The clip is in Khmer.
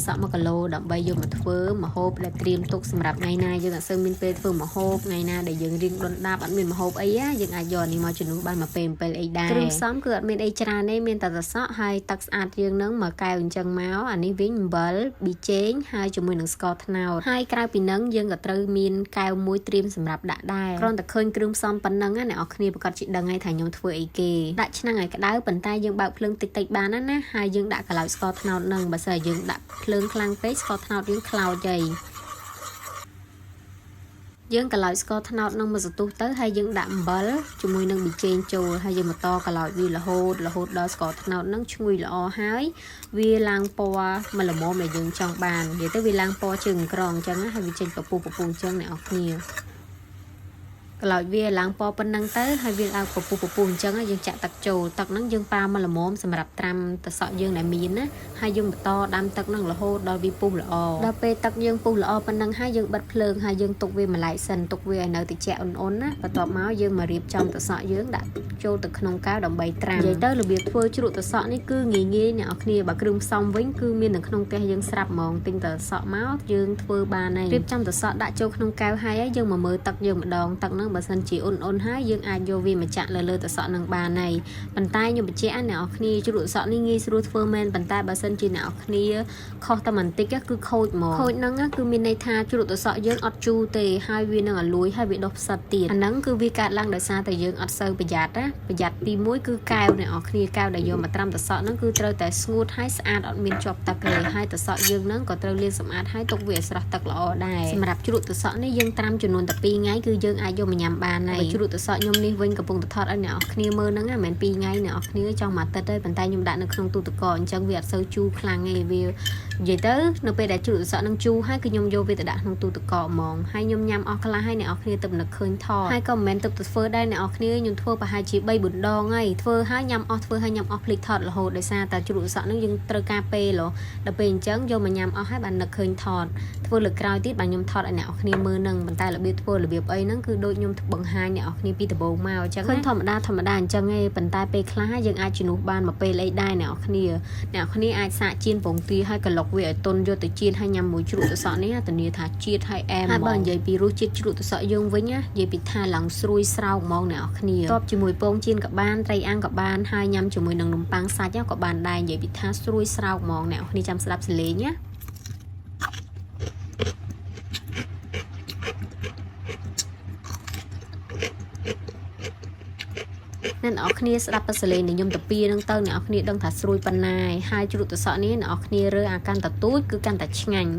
សក់1គីឡូដើម្បីយកមកធ្វើម្ហូបដែលត្រៀមទុកសម្រាប់ថ្ងៃណាយើងអត់សូវមានពេលធ្វើម្ហូបថ្ងៃណាដែលយើងរៀងដុនដាបអត់មានម្ហូបអីយើងអាចយកនេះមកជំនួសបានមកពេលអីដែរគ្រឿងផ្សំគឺអត់មានអីច្រើនទេមានតែសក់ហើយទឹកស្អាតយើងនឹងមកកែវអញ្ចឹងមកអានេះវិញអំបិលប៊ីចេងហើយជាមួយនឹងស្ករត្នោតហើយក្រៅពីនឹងយើងក៏ត្រូវមានកែវមួយត្រៀមសម្រាប់ដាក់ដែរគ្រាន់តែឃើញគ្រឿងផ្សំប៉ុណ្ណឹងអ្នកនរគ្នាប្រកាសជាដឹងហើយថាខ្ញុំធ្វើអីគេដាក់ឆ្នាំងឲ្យក្តៅប៉ុន្តែយើងបើកភ្លើងតិចៗបានណាហើយយើងដាក់កន្លោចស្ករត្នោតនឹងបើសិនយើងដាក់ភ្លើងខ្លាំងពេកស្ករត្នោតយើងខ្លោចហើយយើងកន្លោចស្ករត្នោតនឹងមកសន្ទុះទៅហើយយើងដាក់អំបិលជាមួយនឹងប៊ីចេងចូលហើយយើងបន្តកន្លោចវារហូតដល់ស្ករត្នោតនឹងឈ្ងុយល្អហើយវាឡើងពណ៌មកល្មមដែលយើងចង់បាននិយាយទៅវាឡើងពណ៌ជើងក្រងអញ្ចឹងហើយវាចេញពពុះអញ្ចឹងអ្នកនរគ្នាកន្លោចវាឡើងពណ៌ប៉ុណ្ណឹងទៅហើយវាឡើងពពុះអញ្ចឹងយើងចាក់ទឹកចូលទឹកហ្នឹងយើងប៉ាមកល្មមសម្រាប់ត្រាំទឹកសក់យើងដែលមានណាហើយយើងបន្តដាំទឹកហ្នឹងរហូតដល់វាពុះល្អដល់ពេលទឹកយើងពុះល្អប៉ុណ្ណឹងហើយយើងបិទភ្លើងហើយយើងទុកវាមួយឡែកសិនទុកវាឲ្យនៅត្រជាក់អ៊ុនៗណាបន្ទាប់មកយើងមករៀបចំទឹកសក់យើងដាក់ចូលទៅក្នុងកែវដើម្បីត្រាំនិយាយទៅរបៀបធ្វើជ្រក់ទឹកសក់នេះគឺងាយអ្នកនរគ្នាបើគ្រឿងផ្សំវិញគឺមាននៅក្នុងផ្ទះយើងស្រាប់ហ្មងទិញទឹកសក់មកយើងធ្វើបានហើយរៀបចំទឹកសក់ដាក់ចូលក្នុងកែវហើយយើងមកមើលទឹកយើងម្ដងទឹកហ្នឹងបើសិនជាអ៊ុនហើយយើងអាចយកវាមកចាក់លើទឹកសក់នឹងបានហើយប៉ុន្តែខ្ញុំបញ្ជាក់អ្នកនរគ្នាជ្រក់ទឹកសក់នេះងាយស្រួលធ្វើមែនប៉ុន្តែបើសិនជាអ្នកនរគ្នាខុសតែបន្តិចគឺខូចហ្មងខូចហ្នឹងគឺមានន័យថាជ្រក់ទឹកសក់យើងអត់ជូរទេហើយវានឹងឲ្យលួយហើយវាដុះផ្សិតទៀតអាហ្នឹងគឺវាកើតឡើងដោយសារតែយើងអត់សូវប្រយ័ត្នណាប្រយ័ត្នទី1គឺកែវអ្នកនរគ្នាកែវដែលយកមកត្រាំទឹកសក់ហ្នឹងគឺត្រូវតែស្ងួតហើយស្អាតអត់មានជាប់ទឹកទេហើយទឹកសក់យើងហ្នឹងក៏ត្រូវលាងសម្អាតហើយទុកវាឲ្យស្រស់ទឹកល្អដែរសម្រាប់ជ្រក់ទឹកសក់នេះយើងត្រាំចំនួនតែ2ថ្ងៃគឺយើងអាចយកមកញ៉ាំបានហើយជ្រក់ទឹកសក់ខ្ញុំនេះវិញកំពុងតែថតឲ្យអ្នកនរគ្នាមើលហ្នឹងមិនមែន2ថ្ងៃអ្នកនរគ្នាចង់មួយអាទិត្យទេប៉ុន្តែខ្ញុំដាក់នៅក្នុងទូទឹកកកអញ្ចឹងវាអត់សូវជូរខ្លាំងទេវានិយាយទៅនៅពេលដែលជ្រក់ទឹកសក់នឹងជូរហើយគឺខ្ញុំយកវាទៅដាក់ក្នុងទូទឹកកកហ្មងហើយខ្ញុំញ៉ាំអស់ខ្លះហើយអ្នកនរគ្នាទៅនឹកឃើញថតហើយក៏មិនមែនទៅធ្វើដែរអ្នកនរគ្នាខ្ញុំធ្វើប្រហែលជា3 4ដងហើយធ្វើហើយញ៉ាំអស់ធ្វើហើយញ៉ាំអស់ភ្លេចថតរហូតដោយសារតែជ្រក់ទឹកសក់ហ្នឹងយើងត្រូវការពេលដល់ពេលអញ្ចឹងយកមកញ៉ាំអស់ហើយបាននឹកឃើញថតធ្វើលើក្រោយទៀតបាទខ្ញុំថតឲ្យអ្នកនរគ្នាមើលនឹងប៉ុន្តែរបៀបធ្វើរបៀបអីហ្នឹងគឺដូចខ្ញុំបង្ហាញអ្នកនរគ្នាពីដំបូងមកអញ្ចឹងឃើញធម្មតាអញ្ចឹងឯងប៉ុន្តែពេលខ្លះយើងអាចជំនួសបានមកពេលអីដែរអ្នកនរគ្នាអាចសាកចៀនពងទាហើយកឡុកវាឲ្យទុនយកទៅចៀនហើយញ៉ាំមួយជ្រក់ទឹកសក់នេះធានាថាជាតិហើយអែមហើយបើនិយាយពីរសជាតិជ្រក់ទឹកសក់យើងវិញនិយាយពីថាឡើងស្រួយស្រោបហ្មងអ្នកនរគ្នាតបជាមួយពងចៀនក៏បានត្រីអាំងក៏បានហើយញ៉ាំជាមួយនឹងនំប៉័ងសាច់ក៏បានដែរនិយាយពីថាស្រួយស្រោបហ្មងអ្នកនរគ្នាចាំស្ដាប់សលេងណាអ្នកនរគ្នាស្ដាប់បសលេងនៃខ្ញុំតាពីនឹងទៅអ្នកនរគ្នាដឹងថាស្រួយប៉ុណ្ណាហើយជ្រក់ទឹកសក់នេះអ្នកនរគ្នារើអាកាន់តែទូចគឺកាន់តែឆ្ងាញ់